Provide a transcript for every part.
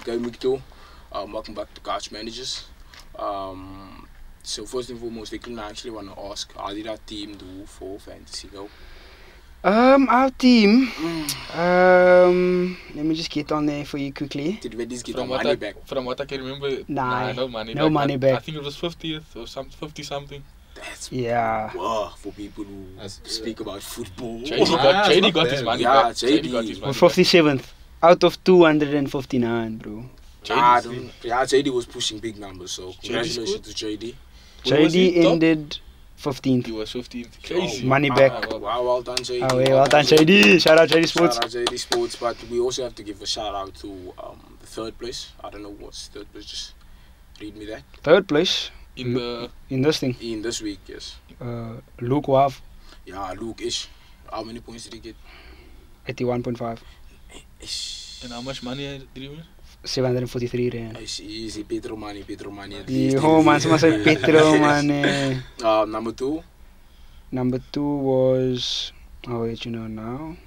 Game week 2. Welcome back to Couch Managers. So first and foremost, I actually want to ask, how did our team do for Fantasy Go? Our team. Let me just get on there for you quickly. Did we just get our money back? From what I can remember, Nah, no money no back. money back. I think it was 50th or 50 something. That's Yeah. wow for people who speak about football. JD got his money Yeah, back. JD got his We're money back. 57th out of 259, bro. JD was pushing big numbers, so congratulations to JD. JD ended 15th. He was 15th. Crazy. Money back. Wow, well done, JD. Oh, yeah, well done, JD. Shout out JD Sports. Shout out JD Sports, but we also have to give a shout out to the third place. I don't know what's third place. Just read me that. Third place In the in this thing. In this week, yes. Luke Wav, Yeah, Luke-ish. How many points did he get? 81.5. and how much money did he win? 743 rand. Easy, Petro money at Die least. ho man, soms say Petro man. Number 2. Number 2 was, I'll let you know now.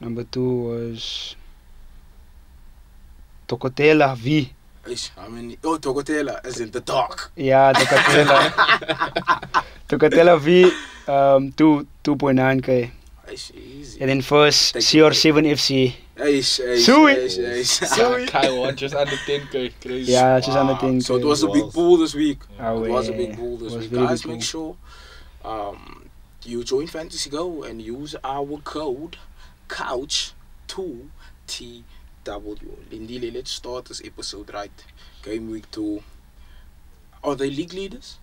Number 2 was Tokotela V. How many? Oh, Tokotela, as in the dog. Yeah, Tokotela. Tokotela V, 2.9k. Easy. And then first, CR7 FC. Sui. Kai won just under 10k. Crazy. Yeah, just under 10k. So it was a big pool this week. Oh, It was a yeah. big pool this Was week. very Guys, big make sure you join Fantasy Go and use our code COUCH2TW. Lindile, let's start this episode right. Game week 2. Are they league leaders?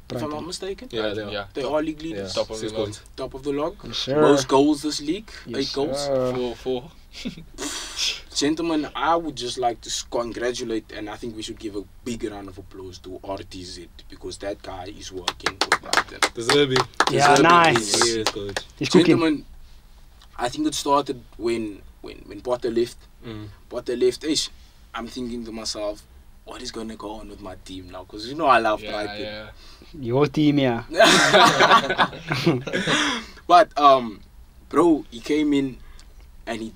If I'm not mistaken? Yeah, they are. Yeah. They are league leaders. Top of the 6 log. points. Top of the log. Yes, sir. Most goals this league. Yes, 8 goals. sir. Four. Gentlemen, I would just like to congratulate, and I think we should give a big round of applause to RTZ, because that guy is working for Brighton. Deserve it. Yeah, Deserving nice. is- Yes, coach. He's cooking. Gentlemen, I think it started when Potter left. Potter left. I'm thinking to myself, what is going to go on with my team now? Because you know I love Brighton. Yeah. Your team, yeah. But bro, he came in and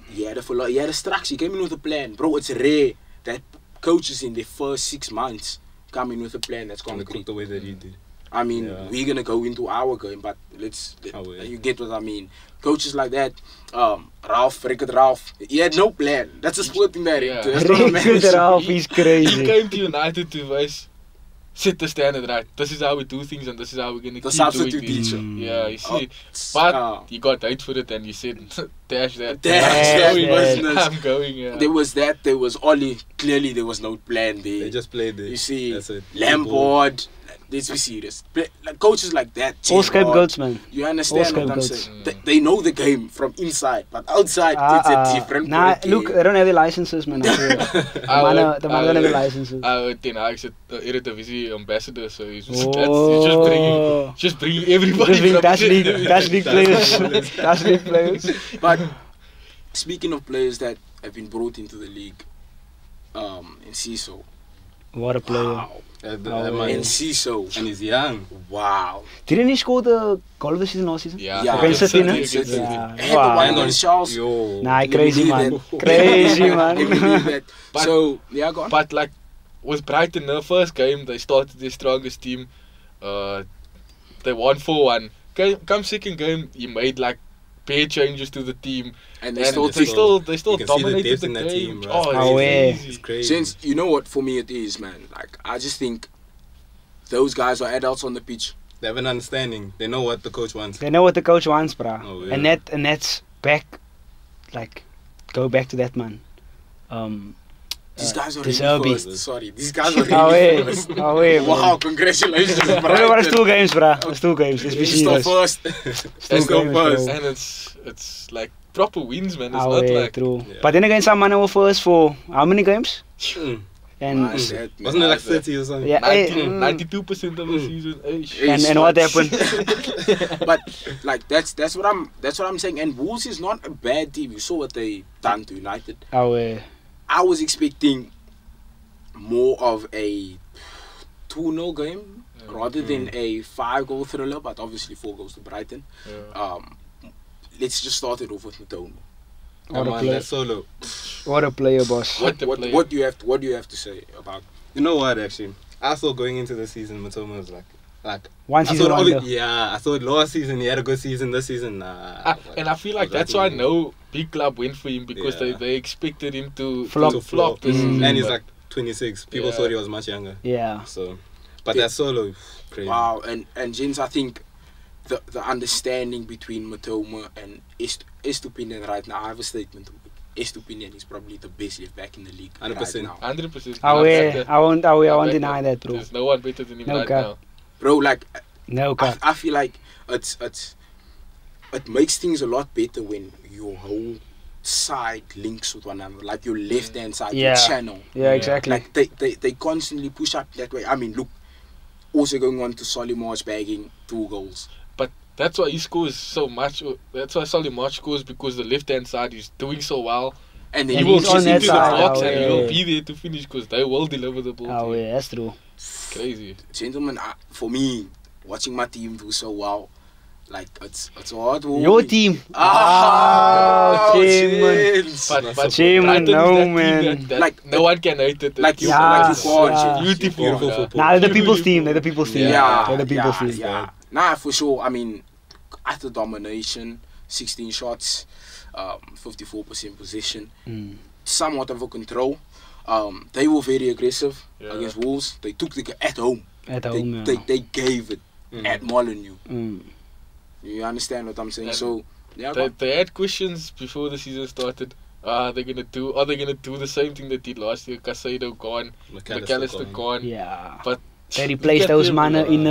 he had a structure. He came in with a plan, bro. It's rare that coaches in their first 6 months come in with a plan that's And concrete. the way that he did. I mean, Yeah. we're gonna go into our game, but Oh, yeah. you get what I mean. Coaches like that, Rickard Ralph, he had no plan. That's a sporting director. Yeah. That's not a Rick manager. Ralph, he's He crazy. came to United to set the standard right. This is how we do things, and this is how we're gonna The keep substitute doing things. teacher. Yeah, you see. Oh, But he got hate for it, and he said, "Dash that, Dash that business. I'm going." Yeah. there was that. There was Ollie. Clearly, there was no plan there. They just played it. You see, That's it. Lampard. Let's be serious. Like coaches like that. All Gerrard, scapegoats, man. You understand All what I'm scapegoats. saying? They know the game from inside, but outside it's a different. Nah, ballgame. look, they don't have the licenses, man. I feel. The man don't have the licenses. Ten Hag's a Eredivisie ambassador, so he's just, Oh. just bringing everybody. Just being from Dutch league Eredivisie. players. Dutch league players. But speaking of players that have been brought into the league, Enciso. What a player. Wow. That Oh, man yeah. Enciso. and he's young. Wow. Didn't he score the goal of the season last season? Yeah, Yeah, Against City, no? against City. Yeah. And the Wow. one against Charles. Yo. Nah, Let me crazy believe man. that. Crazy Let me believe man. that. But- So, yeah, go on. But like with Brighton, their first game, they started their strongest team. They won 4-1. Come second game, he made like bare changes to the team, And and they still they take still You can see the dominated depth the in that game. team, right? Oh, Oh, it's yeah. crazy. It's crazy. Since you know what for me it is, man. Like I just think those guys are adults on the pitch. They have an understanding. They know what the coach wants. They know what the coach wants, bruh. Oh, yeah. And that's back, like, go back to that, man. These guys are Deserve really it. first. Sorry, these guys are Oh, really yeah. first. Oh, yeah, bro. Wow, congratulations, No, but it's Brighton. 2 games, bruh. It's 2 games. Let's be Still serious. first. Still Still games, first. bro. And it's like proper wins, man. It's Oh, not yeah, like true. Yeah. But then again, some man were first for how many games? Mm. And Nice, that, man. Wasn't it like 30 or something? yeah, 92% of the season. and what happened? But like that's what I'm saying. And Wolves is not a bad team. You saw what they done to United. Oh, yeah. I was expecting more of a 2-0 game rather than a 5-goal thriller, but obviously 4 goals to Brighton. Yeah. Let's just start it off with Matomo. What Come a on, play. that's solo. What a player, boss. What a player. What do you have to say about? You know what? Actually, I thought going into the season, Matoma was like. One I season thought wonder. I thought last season he had a good season. This season, And I feel like that's why no big club went for him because Yeah. they expected him to Flop. flop this season. And he's but- like 26. People Yeah. thought he was much younger. Yeah. So, but Yeah. that solo, crazy. Wow, and James, I think the understanding between Matoma and Estupinian right now, I have a statement to make. Estupinian is probably the best left back in the league 100%. right now. 100%. I won't back deny that, bro. There's no one better than him No right cap. now. Bro, like No cap. I feel like it makes things a lot better when your whole side links with one another, like your left hand side, your Yeah. channel. Yeah, exactly. Like they constantly push up that way. I mean, look, also going on to Solimar's bagging 2 goals. That's why he scores so much. That's why Solly March scores because the left hand side is doing so well. And He then And will he's get on that into the side, box oh, and he yeah. will be there to finish because they will deliver the ball. Oh to you. yeah, that's true. Crazy. Gentlemen, for me, watching my team do so well, like it's hard work. Your team. Ah, Chairman. James. But Chairman, Brighton is no, that team man. that Like- no one can hate it. Like you, Yeah, like you can't. yeah. Beautiful. Beautiful yeah. football. Nah, they're the people's team. They're the people's team. Yeah, They're the people's yeah, team. yeah. Nah, for sure. I mean, after domination, 16 shots, 54% possession, somewhat of a control. They were very aggressive Yeah. against Wolves. They took the game at home. At They, home, they, yeah. they gave it at Molyneux. Mm. You understand what I'm saying? And So, yeah, They had questions before the season started. Are they gonna do the same thing they did last year? Caicedo gone, McAllister gone. Yeah. But They replaced look at those them, man in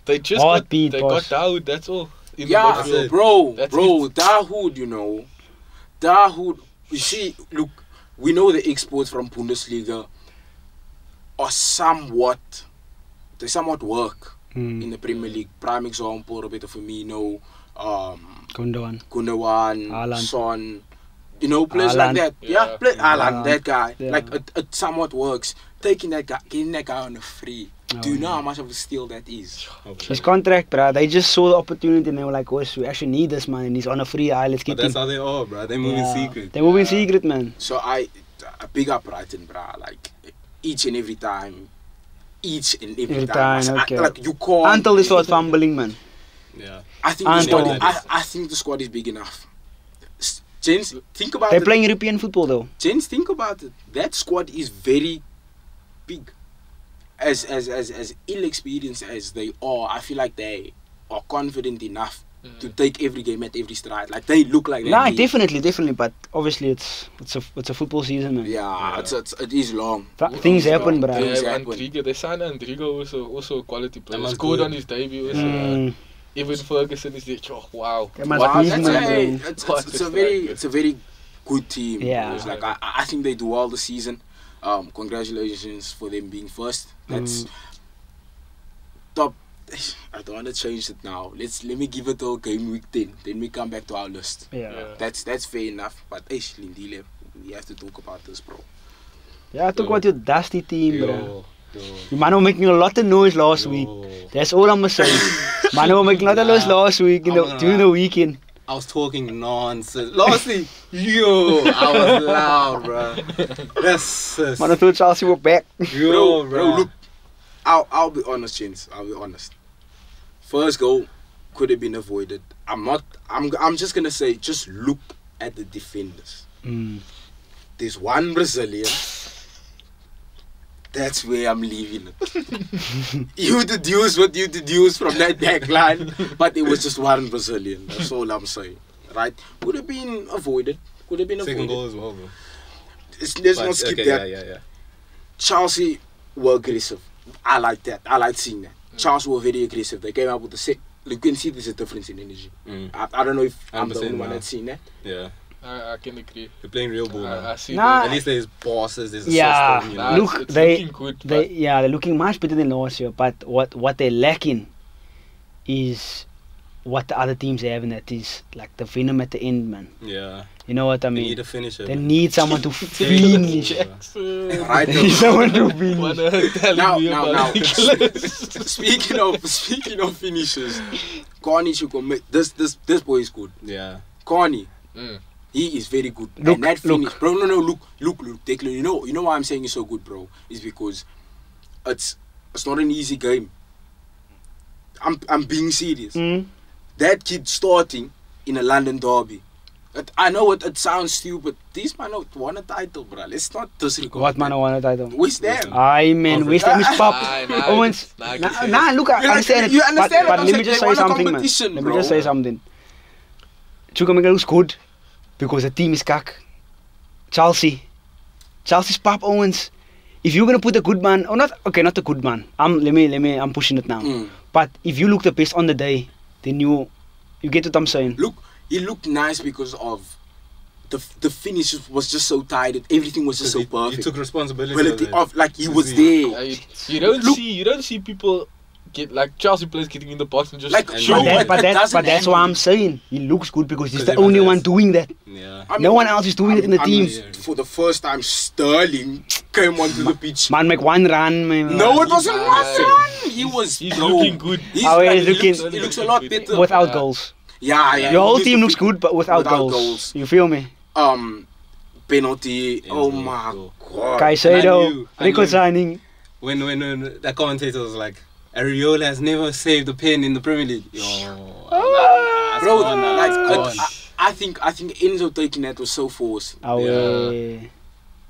They just Heartbeat, got boss. Dawood, that's all. In the yeah, midfield. bro, That's Dahoud, you know, Dahoud. You see, look, we know the exports from Bundesliga are somewhat work in the Premier League. Prime example, Roberto Firmino, Gundo. Gundogan, Haaland. Son, you know, players like Haaland. that. Yeah. Haaland, that guy. Yeah. Like it somewhat works. Taking that guy, getting that guy on a free. Do you know how much of a steal that is? His contract, bruh. They just saw the opportunity and they were like, "Oh, we actually need this man, and he's on a free eye. Let's But get that's him." how they are, bro. They move in secret. They move in secret, man. So I big up Brighton, bruh. Like each and every time. Every time, okay. Like you can't. Until they start fumbling, man. Yeah. I think Until- I think the squad is big enough. Gents, think about They're it. playing European football though. Gents, think about it. That squad is very big. As ill-experienced as they are, I feel like they are confident enough to take every game at every stride. Like they look like Nah, that. definitely. But obviously, it's a football season, man. Yeah, it is long. Things happen, They bruh. Things have happen. Andrigo. They signed Andrigo, also a quality player. That man's Scored good. on his debut. Also, Mm. Evan Ferguson is there. Oh, wow. That man's Wow, big, that's man, a, bro. it's a very good team. Yeah. It's like I think they do well this season. Congratulations for them being first. That's top. I don't want to change it now. Let me give it till game week 10. Then we come back to our list. Yeah. That's fair enough. But Lindile, we have to talk about this, bro. Yeah, I talk about your dusty team, bro. Yo. You man were making a lot of noise last week. That's all I'm gonna say. Man were making a lot of noise last week during the weekend. I was talking nonsense. Lastly, I was loud, bro. That's Man, I thought Chelsea were back. yo, Bro, look. I'll be honest, James. I'll be honest. First goal could have been avoided. I'm just gonna say, just look at the defenders. There's one Brazilian. That's where I'm leaving it. You deduce what you deduce from that back line, but it was just one Brazilian. That's all I'm saying. Right? Could have been avoided. second goal as well, bro. Let's not skip that. Yeah. Chelsea were aggressive. I like that. I like seeing that. Chelsea were very aggressive. They came out with the set. You can see there's a difference in energy. I don't know if I'm the only one that's seen that. Yeah. I can agree. They're playing real ball now. I see Nah. that. At least there's bosses, there's a Yeah. system, you Nah, know. Look, it's they- looking good. They're looking much better than last year. But what they're lacking is what the other teams have, and that is like the venom at the end, man. Yeah. You know what I They mean? need a finisher. They man. need someone to finish. Jackson. Right They need someone to Wanna finish. tell Now, me now, about now. Nicholas? speaking of finishers, Carney should commit. This boy is good. Yeah. Carney, Mm. He is very good. Look, and that look. finish, bro. No, look, Declan. You know why I'm saying he's so good, bro? Is because it's not an easy game. I'm being serious. That kid starting in a London derby. I know it sounds stupid. These man won a title, bro. Let's not disregard. What man won a title? West Ham. Aye, man. West Ham is pop. Nah, Owens. Nah, look, I understand it. You understand But what I'm let me saying? just They say won a something, man. competition, Let me bro. just say something. Chukwuemeka looks good because the team is kak. Chelsea's pop, Owens. If you're gonna put a good man, or not, okay, not a good man. I'm pushing it now. But if you look the best on the day, then you get what I'm saying. Look, he looked nice because of the finish was just so tight. Everything was just so perfect. He took responsibility of like he was there. Yeah, you don't see people get like Chelsea players getting in the box and just Like, show bro, it. But that's why I'm saying he looks good because he's the Because only everyone one else- doing that. Yeah. No one else is doing it in the team. For the first time, Sterling came onto the pitch. Man, make one run, man. No, it wasn't He's one nice. run. He's He's looking good. He looks a lot better. Without goals. Yeah. Your whole he team looks looks good, but without goals. You feel me? Penalty. Oh Enzo, my goal. god. Caicedo, I Rico knew. signing. When that commentator was like, Ariola has never saved a pen in the Premier League. Yo, that's Bro, gone now, like that's gone. I think Enzo taking that was so forced. Away.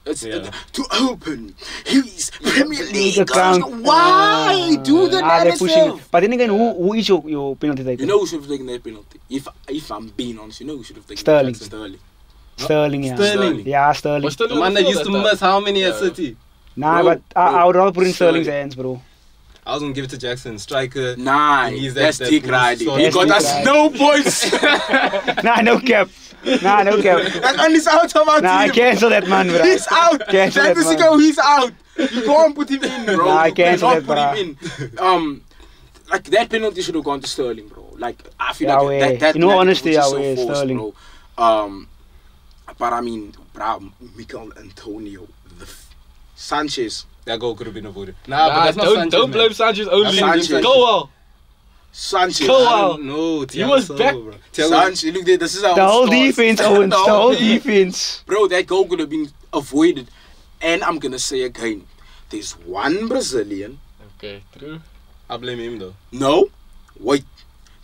It's Yeah. to open his Premier League account. account. Why do the They're that pushing. itself? But then again, who is your penalty taker? You know who should have taken that penalty? If I'm being honest, you know who should have taken Sterling. that? Sterling. Sterling, yeah. Sterling. Yeah, Sterling. Was still The man that used to miss how many at City? Nah, Bro, but I would rather put in Sterling. Sterling's hands, bro. I was gonna give it to Jackson, striker. Nah, He's that's that Dick boost Riding. sort He of- got That's us Dick no points. Nah, no cap. Nah, no cap. That man is out of our Nah, I team. cancel that man, bro. He's out. Cancel that, That man. he's out. You can't put him in, bro. Nah, I You cancel cannot that, put him in. Like that penalty should have gone to Sterling, bro. Like I feel Yeah, like that in all was honesty, just yeah, so forced, Sterling. bro. But I mean, bro, Mikel Antonio, Sanchez. That goal could have been avoided. Nah, but Nah, that's not don't Sanchez, man. blame Sanchez only. Sanchez. Go well. Sanchez. Go I on. don't know. He was back. Bro. Thiago- Sanchez, look there, this is how The it whole starts. defense, Owens. The whole defense. defense. Bro, that goal could have been avoided. And I'm gonna say again, there's one Brazilian. Okay, true. I blame him though. No, wait.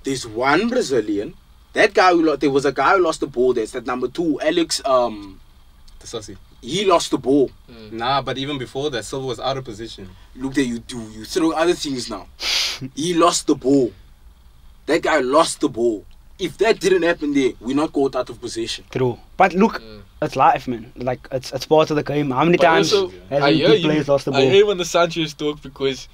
There's one Brazilian. That guy there was a guy who lost the ball. That's that number 2, Alex. The Sussy. He lost the ball. Nah, but even before that, Silva was out of position. Look there, you throw other things now. He lost the ball. That guy lost the ball. If that didn't happen there, we're not caught out of possession. True. But look, it's life, man. Like, it's part of the game. How many But times also, has I big hear players lost the I ball? hear when the Sanchez talk because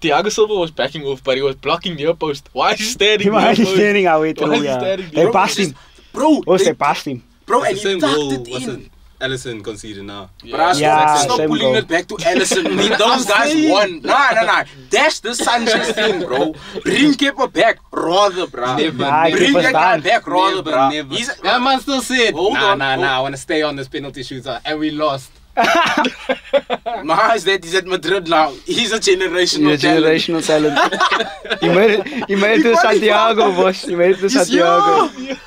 Thiago Silva was backing off, but he was blocking near post. Why is he standing Why near is he post? standing away Why through? is he Yeah. standing They there? passed him. Bro, They passed him. bro, and It's the he same tucked goal. it What's in. it? Allison conceded now. But Yeah, stop same pulling goal. it back to Allison. Those guys won. Nah. That's the Sanchez thing, bro. Bring Kepa back, rather, bro. Never, Nah, never. Bring Kepa's that guy done. back, rather, bro. Never. He's That man still said, Hold on. I want to stay on this penalty shooter, and we lost. He's at Madrid now. He's a generational He's a talent. generational talent. He made it to qualified. Santiago, boss. He made it to He's Santiago. young.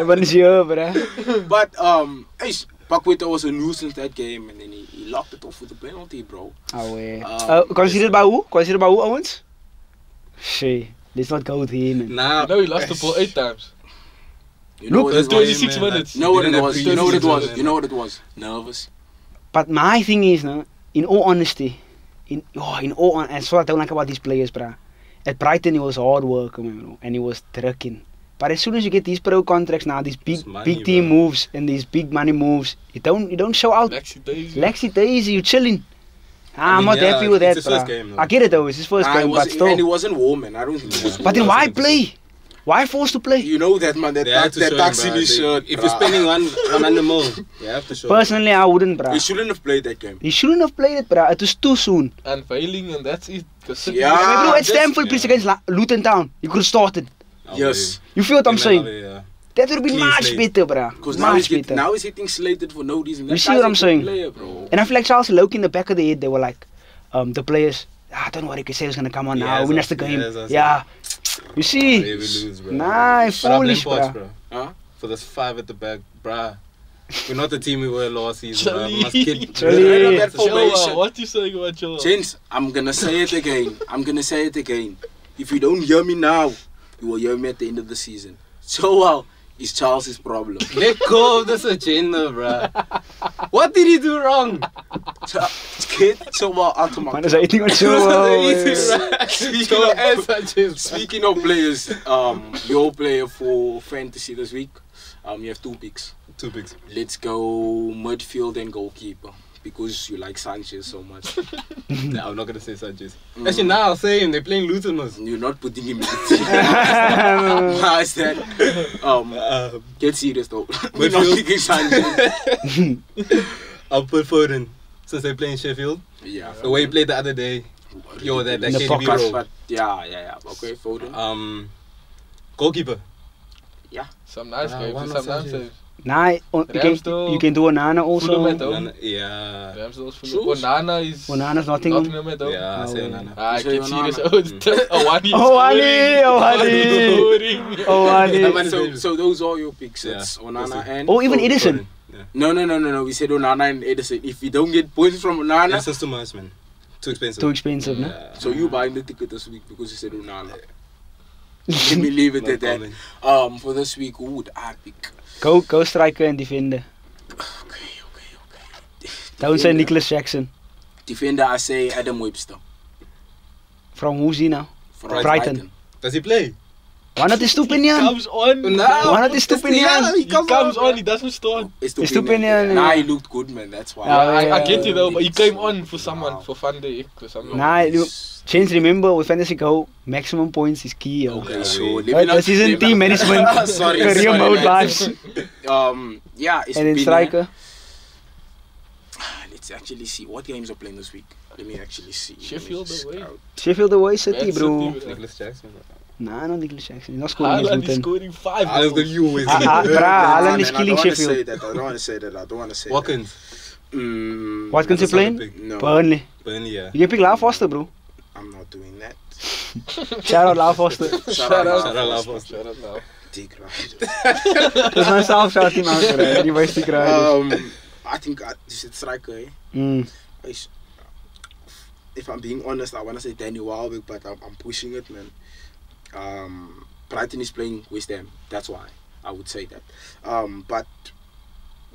That is here, bruh. But Paqueta was a nuisance that game, and then he locked it off with a penalty, bro. Away. Um, Considered by who? Considered by who, Owens? Shit. Let's not go with him, man. Nah, You know he lost the ball 8 times. You know Look, what There's it was? 26 man, minutes. You know what it Didn't was? have You know what it 26 was? minutes. You know what it was? Nervous. But my thing is, no, in all honesty, that's what I don't like about these players, bruh. At Brighton, he was hard work, man, and he was trucking. But as soon as you get these pro contracts now, these big It's money, big team bro. moves and these big money moves, you don't show out. Lexi Daisy. Laxy daisy, you chilling. I I'm mean, not yeah, happy with that, it's his first bruh. game, though. I get it though, it's his first Nah, game, it but was, and he still. wasn't warm, man. I don't think he was. But then warm. why play? Why forced to play? You know that, man. That They have to show him, taxi bruh. in his shirt. If you're spending 100 mil, you have to show him. Personally, I wouldn't, he bruh. shouldn't have played that game. He shouldn't have played it, bruh. It was too soon. Unveiling, and that's it. 'Cause City- Yeah. I mean, bro, at that's- Stamford Bridge against Luton Town, you could have started. Yes. You feel what I'm saying? Yeah. That would be Clean much slate. better, bruh. Because now Much better. he's hitting slated for no reason. You That see guy's what a I'm good saying? Player, bro. And I feel like Charles Loki in the back of the head, they were like, the players, don't worry, Caicedo's gonna come on now, Yes, win us the game. yes, Yeah. You see? They will lose, bro. Nah, But I blame foolish, Fox, bruh. Huh? for this 5 at the back, bruh. We're not the team we were last season, bruh. We must get Charlie. rid of that Formation. Choa, what you saying about Choa? Gents, I'm gonna say it again. If you don't hear me now, you will hear me at the end of the season. So is Charles' problem. Let go of this agenda, bruh. What did he do wrong? Get Choa out of my Man is eating on show. Speaking of players, your player for fantasy this week, you have 2 picks. 2 picks. Let's go midfield and goalkeeper because you like Sanchez so much. Nah, I'm not gonna say Sanchez. Actually, now I'll say him. They're playing Luton. You're not putting him in the team. How is that? Get serious though. We're not midfield. picking Sanchez. I'll put Foden since they're playing Sheffield. Yeah. The way he played the other day. Yo, that In the KDB pocket. role. But yeah. Okay, Foden. Goalkeeper. Some nice Ah, games, why and not some nice Sanchez? games. Nah, you can do Onana also. Fulham at home. Nana- Yeah. Ramsdale's full Shoes? of Onana is Onana's Nottingham. Nottingham at home. Yeah, I say Oh, Nana. I Say can see this. Onana. Oh, it's Owani. Owani. Owani. So those are your picks. Yeah. It's Onana That's it. and Oh, even Foden. Edison. Foden. Yeah. No. We said Onana and Edison. If we don't get points from Onana, That's just too much, man. Too expensive. Too expensive, no? Yeah. so you buying the ticket this week because you said Onana. Let me leave it No at that. comment. For this week, who would I pick? Go striker and defender. Okay. Don't say Nicholas Jackson. Defender, I say Adam Webster From who's he now? from Brighton. Does he play? Why not Estupinian? Comes on. Why not Estupinian? He comes on. He doesn't start. Estupinian. Estupinian, Nah, yeah. he looked good, man. That's why. Yeah, I get you though, but he came So, on for someone, wow. for Van Dijk or something. Nah, you- Change, remember, with Fantasy Go, maximum points is key. Yo. Okay, Yeah, so we- let me not. This isn't team management. Sorry, Career mode man. vibes. Yeah, it's And then been, striker. Let's actually see what games are playing this week. Let me actually see. Sheffield Let me away. scout. Sheffield away City, Man bro. City, Nicholas Jackson. Nah, not Nicholas Jackson. He's not scoring against Haaland is Luton. scoring 5 I was goals. going you always. Haaland is Man, killing I don't Sheffield. want to say that. I don't want to say Watkins. that. Watkins That's you not a playing? big- No, Burnley. Burnley, yeah. You can pick Lau Foster, bro. I'm not doing that. Shout out Lau Foster. Shout out. Shout out Lava. Shut up now. Dick right. Dis myself shout him out, bro. Die was die kry. I think you said striker, eh? Mm. If I'm being honest, I want to say Danny Welbeck, but I'm pushing it, man. Brighton is playing West Ham. That's why I would say that. But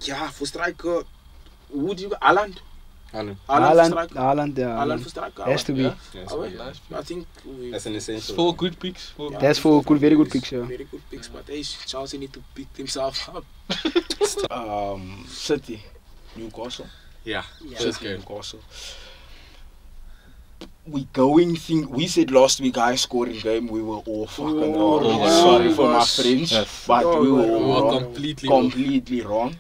yeah, for striker, would you Haaland? Haaland. Haaland, yeah. Haaland for striker. Has to be. Yeah. Yeah, Oh, so, Nice. I think we that's an essential. 4 good picks. For yeah, That's for good, very good picks, picks, yeah. Very good picks, but hey, Chelsea need to pick themselves up. City, Newcastle. Yeah. First City, game. Newcastle. We said last week guys scoring game, we were all fucking wrong. Oh, Sorry for my gosh. French, Yes. but we were We all were wrong. completely wrong. Completely wrong.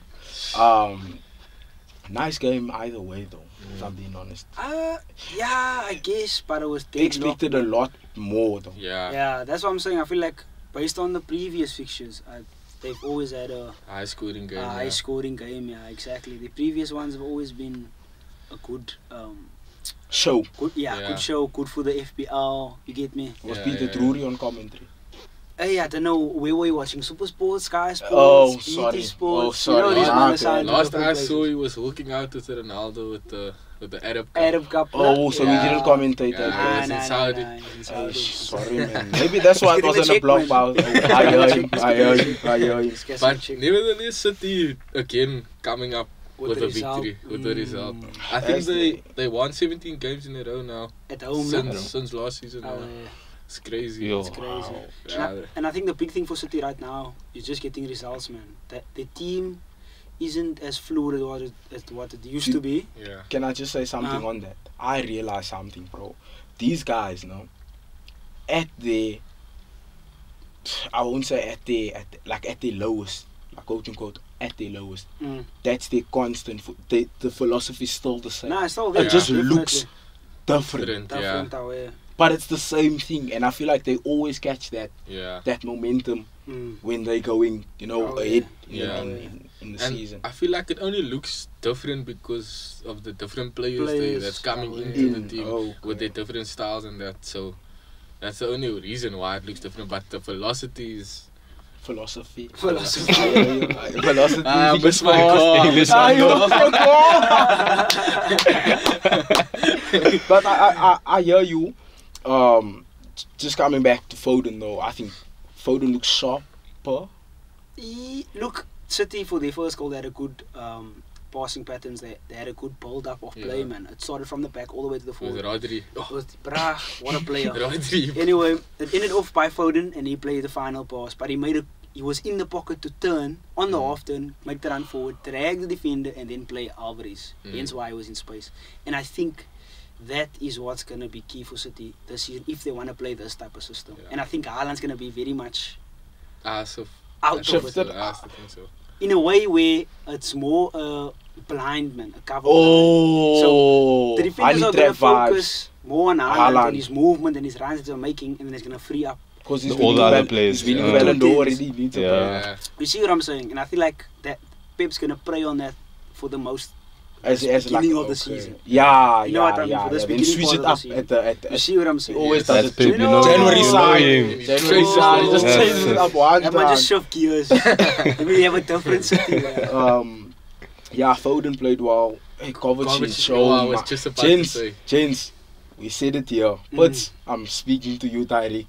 Nice game either way though, if I'm being honest. Yeah, I guess, but I was They expected a lot more though. Yeah. Yeah, that's what I'm saying. I feel like based on the previous fixtures, they've always had a High scoring game. high scoring game. Yeah, exactly. The previous ones have always been a good, Show Yeah. good show, good for the FPL. You get me? was Yeah, Peter yeah. Drury on commentary. Hey, I don't know where were you watching? Super Sports, Sky Sports, Oh, BT sorry. Sports. Oh, sorry. You know, these Ah, men okay. assigned to Last different I places. saw, he was walking out with Ronaldo with the Arab Cup. Arab Cup. Oh, so we Yeah. didn't commentate Yeah. that. It's in Saudi. It's in Oh, Saudi. sorry, man. Maybe that's why it He's wasn't gonna a block check, foul. man. I heard you. Let's get But some check. nevertheless, City again coming up with the a result. victory, with the result. Mm. I think That's they won 17 games in a row now At home, no? since last season. Oh, now. yeah. It's crazy. Yo. It's crazy. Yeah. And I think the big thing for City right now is just getting results, man. That the team isn't as fluid as what it used to be. Yeah. Can I just say something on that? I realized something, bro. These guys, no, at their, I won't say at their lowest, like quote unquote, at their lowest. Mm. That's their constant. The philosophy is still the same. Nah, it's still It there. just definitely. looks different, different away. but it's the same thing. And I feel like they always catch that Yeah. momentum Mm. when they going, Oh, ahead yeah. in the And season. I feel like it only looks different because of the different players, Players that's coming are into the in. team Oh, with their okay. different styles and that. So that's the only reason why it looks different. But the velocity is Philosophy. Philosophy. Philosophy. Miss my car. English. But I hear you. Just coming back to Foden though, I think Foden looks sharper. Look, City for their first goal, they had a good passing patterns. They had a good build up of play, man. It started from the back all the way to the Was it forward. Rodri? It was, brah, what a player. Rodri. Anyway, it ended off by Foden and he played the final pass, but he was in the pocket to turn on the half turn, make the run forward, drag the defender and then play Alvarez. Hence why he was in space. And I think that is what's going to be key for City this season if they want to play this type of system. Yeah. And I think Haaland's going to be very much So out of Shifted. it. I think so. In a way where it's more blind, man, a cover. Oh, The defenders are honey going to trap vibes. focus more on Haaland and his movement and his runs that they're making, and then it's going to free up. Because he's All the other players, He's winning yeah. well and already needs a Yeah. player. Yeah. You see what I'm saying? And I feel like that Pep's going to prey on that for the most. As Beginning like, of the season. Yeah, You know what I mean? yeah, For this yeah. Then beginning switch part it of the up season. at the You see what I'm saying? always Yes. does That's it. Pep, you know. January Oh, side. him. January side. He just Yes. changes it up one I might just time. shift gears. Maybe have a different City. Yeah. Yeah, Foden played well. Hey, Kovacic Kovacic, showed. I was just about to Gents, say. Gents, we said it here, but I'm speaking to you directly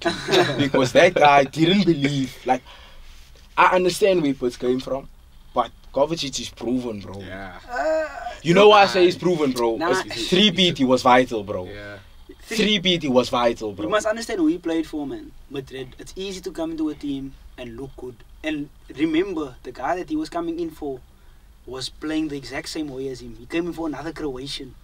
because that guy didn't believe. Like, I understand where Putz came from, but Kovacic is proven, bro. Yeah. You know why I say he's proven, bro? Nah. 3-beat, he was vital, bro. Yeah. 3-beat, he was vital, bro. You must understand who he played for, man. Madrid. It's easy to come into a team and look good. And remember, the guy that he was coming in for was playing the exact same way as him. He came in for another Croatian.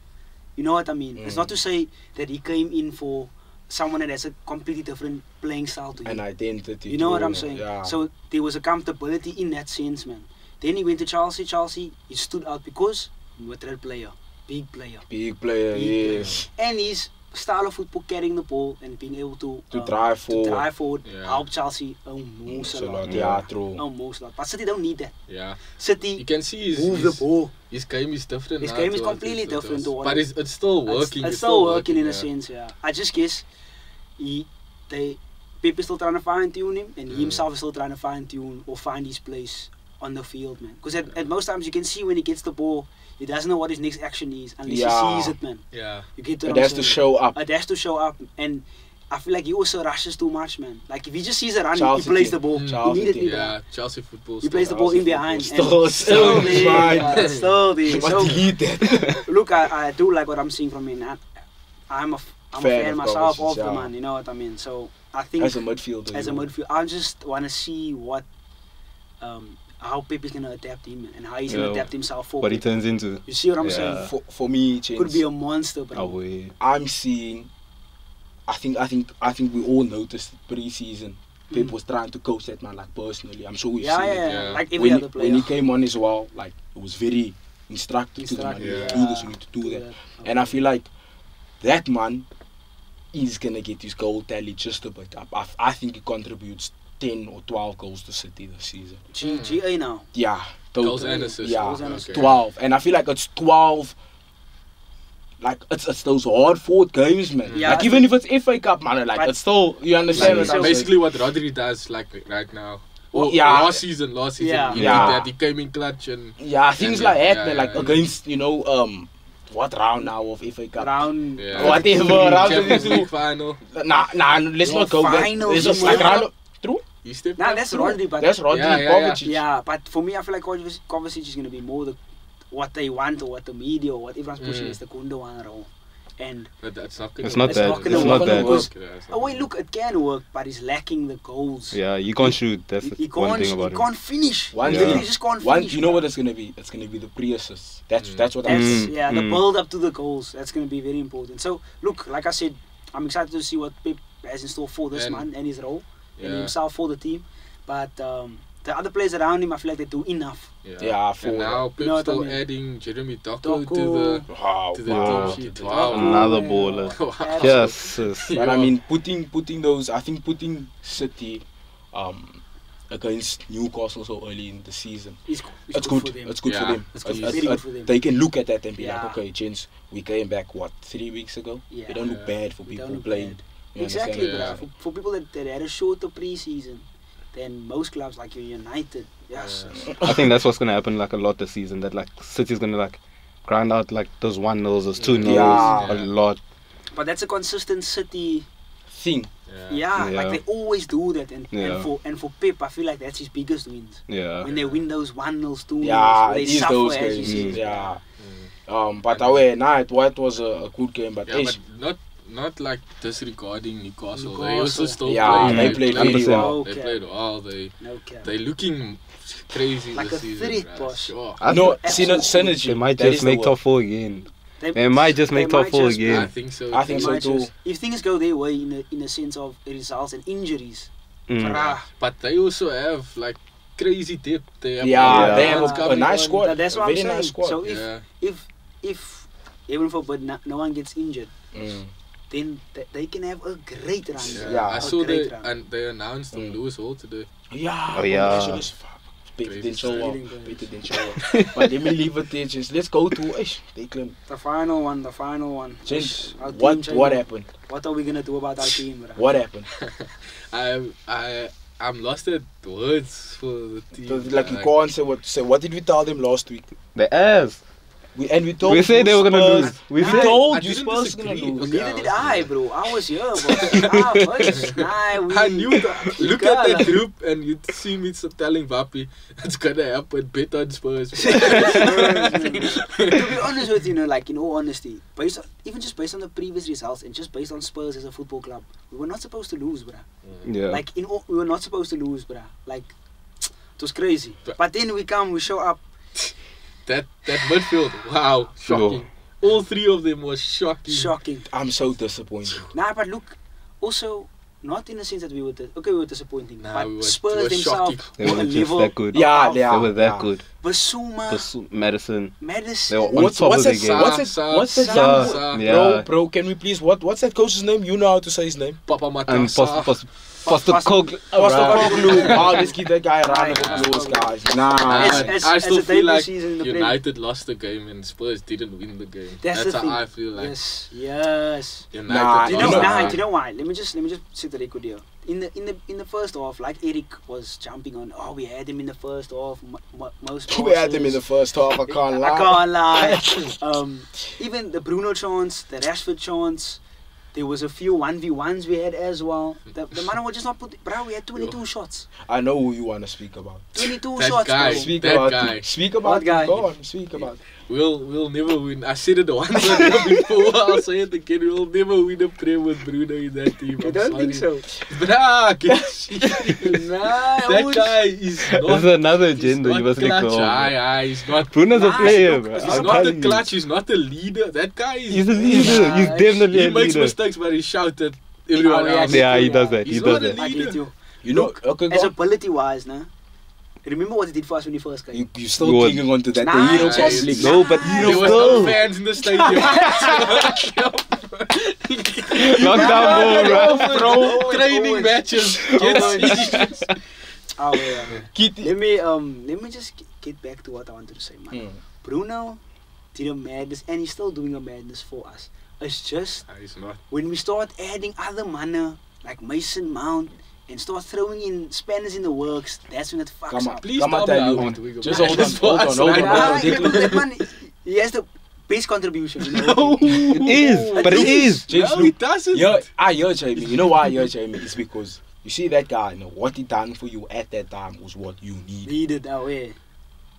You know what I mean? It's not to say that he came in for someone that has a completely different playing style to him. An identity. You know what too, I'm saying? Yeah. So there was a comfortability in that sense, man. Then he went to Chelsea. Chelsea, he stood out because Madrid player, big player. Big player, Big player. yes. And his style of football, carrying the ball and being able to drive forward. To help Chelsea almost a lot. Yeah, true. Almost a lot. But City don't need that. Yeah. City You can see move the ball. his game is different. His now game is to what completely it different was. to what But it- it's still working. It's still working in a yeah. sense, yeah. I just guess Pep is still trying to fine tune him, and he himself is still trying to fine tune or find his place on the field, man. Because at most times you can see when he gets the ball, he doesn't know what his next action is unless Yeah. he sees it, man. Yeah. You get It what I'm has to saying? show up. It has to show up, and I feel like he also rushes too much, man. Like if he just sees a run, Chelsea he plays team. the ball Chelsea immediately. team. Yeah. Chelsea football. He plays the ball in behind. Still and there. there, yeah, still there. But So, delete that. look, I do like what I'm seeing from him. I'm a Fan fan of myself Kovacic, of the yeah. man. You know what I mean? So I think As a midfielder. as a you know. midfield, I just want to see what how Pep is gonna adapt him and how he's gonna Yeah. adapt himself for. What he Pep. turns into. You see what I'm Yeah. saying? For me, James, Could be a monster, bro. Away. I'm seeing. I think we all noticed pre-season. Pep was trying to coach that man like personally. I'm sure we've Yeah, seen yeah, it. Yeah. like every other player. When he came on as well, like it was very instructive to the man. Instructive, You need to yeah. do this, you need to do that. And I feel like that man is gonna get his goal tally just a bit up. I think he contributes 10 or 12 goals to City this season. GA now. Yeah, Goals total. and assists. Yeah, Goals and Okay. 12. And I feel like it's 12. Like it's those hard fought games, man. Yeah, like I even if it's FA Cup, man, like But- it's still, you understand Like, what I'm Basically what Rodri does like right now. Well, Yeah. last season Yeah. he Yeah. did that. He came in clutch and saying? Yeah, things Yeah, like that, yeah, man. Like yeah. against, what round now of FA Cup? Round. yeah. Whatever, round Champions 22. League final. Nah, let's Your not go there. finals, It's just you like know. round. True. He stepped Nah, up. that's Rodri, but That's Rodri, Yeah, yeah, Kovacic. yeah, but for me, I feel like Kovacic is gonna be more what they want or what the media or what everyone's pushing is the Gundo one role. And But that's not gonna It's not It's that. not gonna It's work not that. because- Yeah, it's not oh wait, gonna look, it can work, but he's lacking the goals. Yeah, you can't shoot. That's He the one can't. thing about He him. can't finish. One He thing- literally just can't One, finish. you know bro. what it's gonna be? It's gonna be the pre-assists. That's what I'm That's, saying. yeah, the Mm. build up to the goals. That's going to be very important. So, look, like I said, I'm excited to see what Pep has in store for this And- man and his role and Yeah. himself for the team. But the other players around him, I feel like they do enough. Yeah, for and now Pep's You know what I still mean? adding Jeremy Doku to Doku. the Wow, to the wow. team sheet. Wow. Another Yeah. baller. Wow. Yes. But I mean, putting those, I think putting City against Newcastle so early in the season, it's good. for them. It's good Yeah, for them. it's good. Very good for them. They can look at that and be Yeah. like, okay, gents, we came back 3 weeks ago. Yeah. We don't look Yeah. bad for We people don't look playing. bad. You Exactly, understand? Yeah. bro. For people that had a shorter pre-season, than most clubs like your United. Yes. I think that's what's gonna happen like a lot this season. That like City's gonna like grind out like those 1-0, those 2-0 Yeah. a lot. But that's a consistent City. Thing. Yeah, Yeah. like they always do that, and Yeah. for Pep, I feel like that's his biggest wins. Yeah. When they win those 1-0s, 2-0s, Yeah, they it is suffer those as you games. see. Yeah. But away night, what was a good game, but, Yeah, ish, but not like disregarding Newcastle. They Newcastle. also still yeah, played. they played very 100%. well. They Okay. played well. No cap. They looking crazy Like this a season. threat, bruh. boss. Sure. No, Absolutely. synergy. They might that just is the make word. top 4 again. They might just make top 4 just- again. I think so. I think they so might too. just- if things go their way in a sense of results and injuries, Mm. brah, But they also have like crazy depth. They have Yeah, they have ones a coming nice on. squad. that's what a I'm very saying. nice squad. So Yeah. if heaven forbid no one gets injured, Mm. then they can have a great run. Yeah. Yeah. I A saw great they run. and they announced on Mm. Lewis Hall today. Yeah. Oh, yeah. congratulations. Fuck. Better Crazy than show stuff. up. Better than show up. But let me leave it there. Just let's go to ish. They claim. The final one. Gents, Our team what chamber. happened? What are we gonna do about our team, bruh? What happened? I'm lost at words for the team. So, like you can't say what to say. What did we tell them last week? The ass. We told We said you they were gonna Spurs- lose. We We said told I you didn't Spurs gonna disagree. lose. Okay, Neither did I I, was- bro. I was here, bro. I knew that. Look at that group and you'd see me telling Vapi, it's gonna happen. Bet on Spurs. To be honest with you, like in all honesty, even just based on the previous results and just based on Spurs as a football club, we were not supposed to lose, bruh. Yeah. Like we were not supposed to lose, bruh. Like it was crazy. But then we show up. that midfield, wow, shocking. All three of them was shocking. Shocking. I'm so disappointed. Nah, but look, also not in the sense that we were we were disappointing, Nah, but we were Spurs themselves shocking. They were were a just level that good. Yeah, above. They were that good. Basuma, Madison. Madison. They were on top of that? the game. What's that? Sa- Yeah. Bro, can we please? What's that coach's name? You know how to say his name. Papa And Matasa. Postecoglou. What's the Right. Postecoglou? Wow, let's keep that guy around Right. with those guys. As- Nah. I as still a feel debut like season in the Premier. United lost the game and Spurs didn't win the game. That's That's the how thing. I feel like. Yes. United Nah, Do you lost know, the nah, game. do you know why? Let me just set the record here. In the first half, like Eric was jumping on. Oh, we had him in the first half. Most We had him in the passes. first half. I can't lie. I can't lie. Even the Bruno chance, the Rashford chance. There was a few 1v1s we had as well. The man was just not put. Bro, we had 22 shots. I know who you want to speak about. 22 That shots, guy. bro. Speak That about guy. it. Speak about What it. guy? Go on. Speak about it. We'll never win. I said it once before. I'll say it again. We'll never win a Prem with Bruno in that team. I I'm don't sorry. think so. Bruh, get serious. Nah, That guy is This not. is another He's agenda you not must let clutch. go of. Aye, he's not. Bruno's a Nah, player, look, bro. he's He's I'm not a telling you. clutch. He's not a leader. That guy is. He's a leader. He's definitely He a makes leader. mistakes, but he shouted everyone Oh, yeah, else. Yeah, he does that. He He's does not a that. I get you. You know, Look, okay, as go on. ability-wise, nah. Remember what he did for us when he first came? You still Good. clinging on to that. Nah, The hero just- complex. No, but Nah, There was still. no fans in the stadium. Lockdown ball, bro. Bro, training Always. matches. Get serious. Oh yeah. Kitty. Let me just get back to what I wanted to say, man. Mm. Bruno did a madness, and he's still doing a madness for us. It's just He's not. when we start adding other manner like Mason Mount and start throwing in spanners in the works, that's when it fucks Come on. up. Please Come on, stop tell now. you. We're doing a Just madness hold on, for us hold on, right hold on. now. Nah, take look, that man, he has the base contribution. You know? It is, but it is. James, No, look, he doesn't. Yeah, I hear Jamie. You know why I hear Jamie? It's because you see that guy, you know, what he done for you at that time was what you need. Needed that way.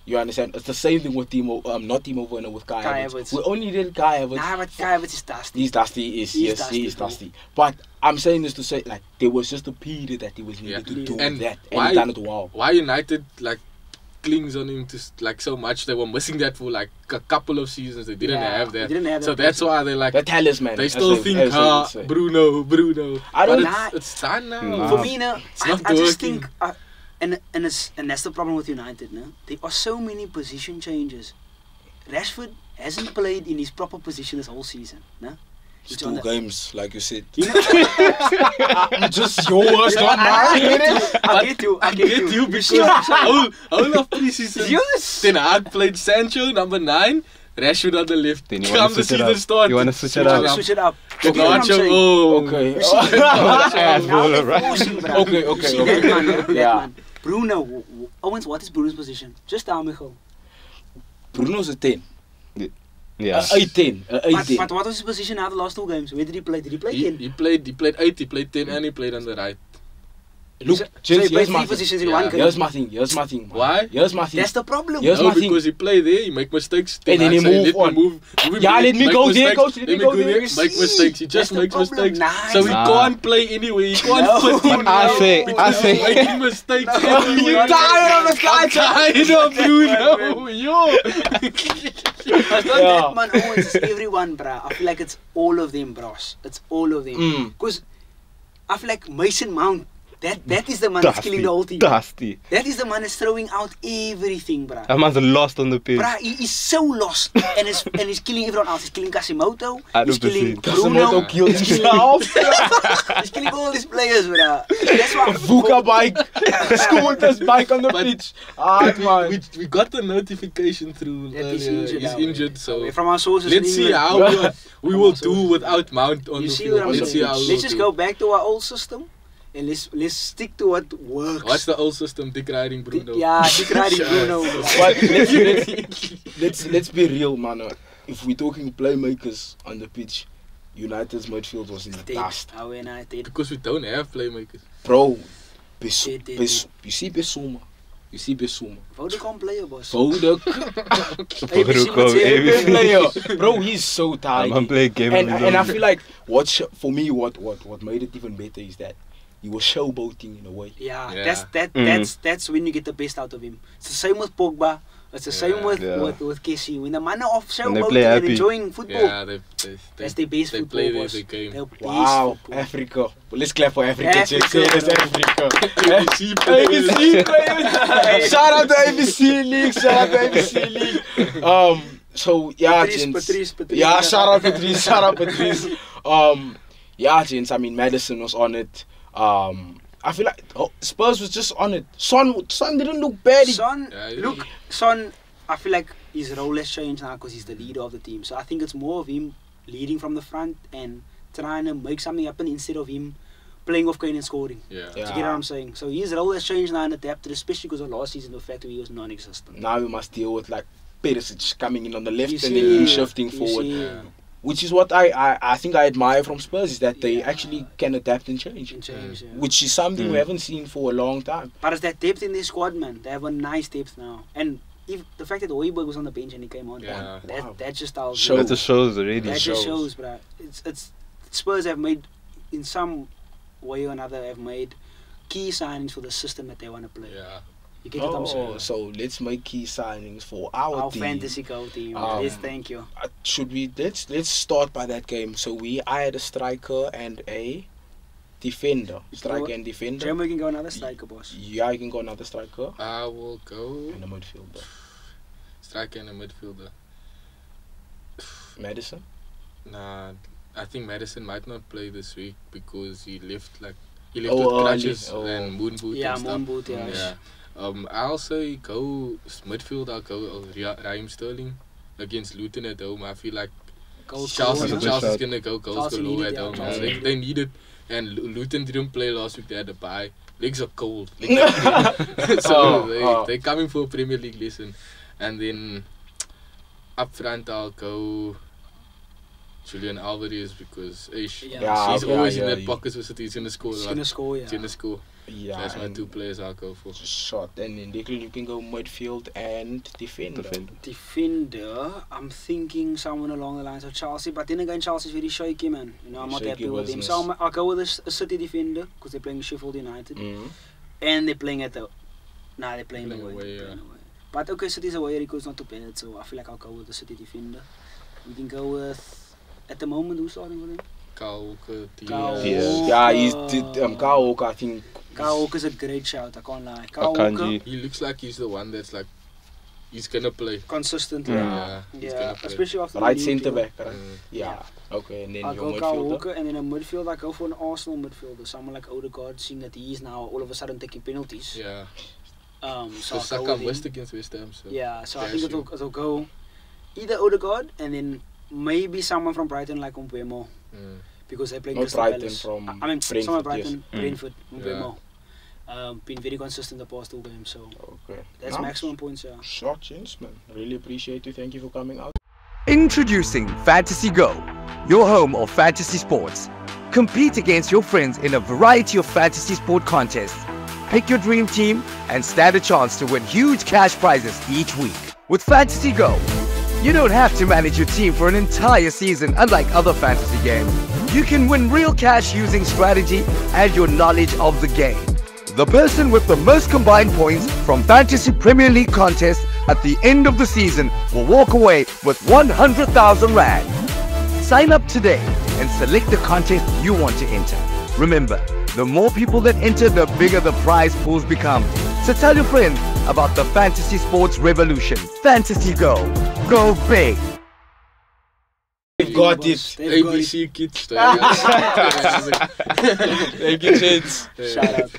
You understand? It's the same thing with not Timo Werner, with Kai Kai Havertz. Havertz. We only did Kai Havertz. Nah, but Kai Havertz is dusty. He's dusty, He's yes, dusty, he is bro. dusty. But I'm saying this to say, like, there was just a period that he was needed Yeah. to do And that, and why- he done it well. Why United like clings on him to like so much? They were missing that for like a couple of seasons. They didn't Yeah, have that. they didn't have So that that's person. why they like The talisman. they as still they- think as they would say. Bruno. I don't- But it's done now. Nah. For me, now, It's I not just working. think, and that's the problem with United. No, there are so many position changes. Rashford hasn't played in his proper position this whole season. No, It's It's 2 on the- games, like you said. you know, Just yours, not I mine. get you. I get you. because whole of preseason. Yes. Ten Hag played Sancho number 9. Rashford on the left. Then you wanna Come the switch it season up. start. You wanna switch it up. Switch it up. The Okay, what I'm Nacho, saying. oh. Okay. You see, now Baller, they're right? forcing, bruh. Okay, You okay, see okay. that man, that Yeah. man. Bruno, Owens, what is Bruno's position? Just tell me, go. Bruno's a 10. Yeah. 18. 18. But what was his position now the last 2 games? Where did he play? Did he play 10? He played 8, he played 10, and he played on the right. Look, So James, he played here's 3 my thing. positions in Yeah. 1 game. Here's my thing. Here's my thing. man. Why? Here's my thing. That's the problem. Here's No, my thing. because he play there, he make mistakes. And then I he say, move let on. me move him, Yeah, let me make go there, mistakes. coach, let me go there. Make You see, mistakes. He just that's the makes problem. mistakes. Nice. So he Nah. can't play anywhere. He can't No, fit in. But I now say- because he's making mistakes. No, everywhere. you're tired of the I'm tired of Bruno. Yo. It's not that man Owens, it's everyone, bruh. I feel like it's all of them, bros. It's all of them. Mm. Because I feel like Mason Mount, that is the man that's killing the whole team. Dusty. That is the man that's throwing out everything, bruh. That man's lost on the pitch. Bruh, he is so lost and he's killing everyone else. He's killing Casemiro, he's 100%. killing Casemiro Bruno, killed himself. he's killing all these players, bruh. That's why Vuka bike. Scooters bike on the But- pitch. Ah, man. We got the notification through that he's earlier. injured. He's now, injured, man. so from our sources let's in see England, how we will From our do without Mount on you the see field. what I'm Let's see how saying? we Let's will just do. go back to our old system and let's stick to what works. What's the old system? Dick riding Bruno. Yeah, Dick riding Bruno. But let's be real, man. If we're talking playmakers on the pitch, United's midfield was in the dust. How when I did. Because we don't have playmakers. Bro, Did. you see Besuma. You see Besuma. Vodacom player, boss. Vodek. ABC Vodacom, Material. ABC. player. Bro, he's so tired. I'm playing game. And I feel like for me what made it even better is that he was showboating in a way. Yeah, Yeah. that's when you get the best out of him. It's the same with Pogba. It's the same with Casey. When the man are off When they showboating play and happy. enjoying football, Yeah, that's their best they football. play boss. their game. Their best Wow, football. Africa. Well, let's clap for Africa. Africa, Say it as bro. Africa. ABC players. ABC players. Shout out to ABC League. Shout out to ABC League. So yeah, Patrice. yeah, shout out Patrice. Shout out Patrice. Yeah, gents. I mean, Madison was on it. I feel like Spurs was just on it. Son didn't look bad. Son, Yeah, look, Son, I feel like his role has changed now because he's the leader of the team. So I think it's more of him leading from the front and trying to make something happen instead of him playing off Kane and scoring. Yeah. Do you get what I'm saying? So his role has changed now and adapted, especially because of last season, the fact that he was non-existent. Now we must deal with like Perisic coming in on the left You and see, then him shifting you forward. see, Yeah. Which is what I think I admire from Spurs is that they Yeah. actually can adapt and change. can change, yeah. Which is something we haven't seen for a long time. But it's that depth in their squad, man. They have a nice depth now. And if the fact that Hoiberg was on the bench and he came on, Yeah. Wow. that just tells Show. you. That just shows already. That shows. just shows, bruh. It's Spurs have made, in some way or another, have made key signings for the system that they want to play. Yeah. You get what I'm saying? Oh, so let's make key signings for our Our team. fantasy goal team. Yes, thank you. Should we let's start by that game. So I had a striker and a defender. Striker and defender. Then we can go another striker, boss. Yeah, you can go another striker I will go and a midfielder. striker and a midfielder. Madison. Nah, I think Madison might not play this week because he left Oh, with early. crutches Oh. and moon boot Yeah, and stuff. moon boot, yeah. Yeah. I'll say go midfield. I'll go Raheem Sterling against Luton at home. I feel like Goals Chelsea's galore, That's a good shout. gonna go goals Chelsea galore needed, at yeah, home. Chelsea They needed. need it. And Luton didn't play last week. They had a bye. Legs are cold. So they're coming for a Premier League lesson. And then up front, I'll go Julian Alvarez because Yeah. he's always in yeah, that pocket with City. He's gonna score. He's a lot. gonna score, yeah. He's gonna score. Yeah. That's my and two players I'll go for. Shot. And in Declan you can go midfield and defender. Defender, I'm thinking someone along the lines of Chelsea, but then again, Chelsea's very shaky, man. You know, I'm not Shaky happy with him. business. So I'll go with a City defender because they're playing Sheffield United. And they're playing at the. Nah, they're playing Playing away. away, They're yeah. playing away. But okay, City's away, Rico's not too bad, so I feel like I'll go with the City defender. We can go with. At the moment, who's starting with him? Kyle Walker, Kyle Diaz. Yeah, he's Kyle Walker, I think. Kyle Walker's a great shout, I can't lie. Kyle Walker, Akanji. He looks like he's the one that's like he's gonna play. consistently. Yeah, he's Yeah, gonna play. especially after the Right league centre deal. back, right? Yeah. Okay, and then I'll your go Kyle midfielder. Walker, and then a midfield, I go for an Arsenal midfielder, someone like Odegaard, seeing that he is now all of a sudden taking penalties. Yeah. So So I'll Saka go with West him. against West Ham. So Yeah, so I Yeah, think sure. it'll go either Odegaard and then maybe someone from Brighton like Mbeumo. Because they play Not Crystal Brighton, Palace. from I mean, someone Brentford, Brighton, yes. Brentford, Mbeumo. Been very consistent the past 2 games, so Okay. that's Nice. maximum points. Yeah. Short change, man. Really appreciate you. Thank you for coming out. Introducing Fantasy Go, your home of fantasy sports. Compete against your friends in a variety of fantasy sport contests. Pick your dream team and stand a chance to win huge cash prizes each week. With Fantasy Go, you don't have to manage your team for an entire season unlike other fantasy games. You can win real cash using strategy and your knowledge of the game. The person with the most combined points from Fantasy Premier League contests at the end of the season will walk away with 100,000 Rand. Sign up today and select the contest you want to enter. Remember, the more people that enter, the bigger the prize pools become. So tell your friends about the fantasy sports revolution. Fantasy Go. Go big. We've got it. They've got it. ABC kids. Thank you, kids. Shout out.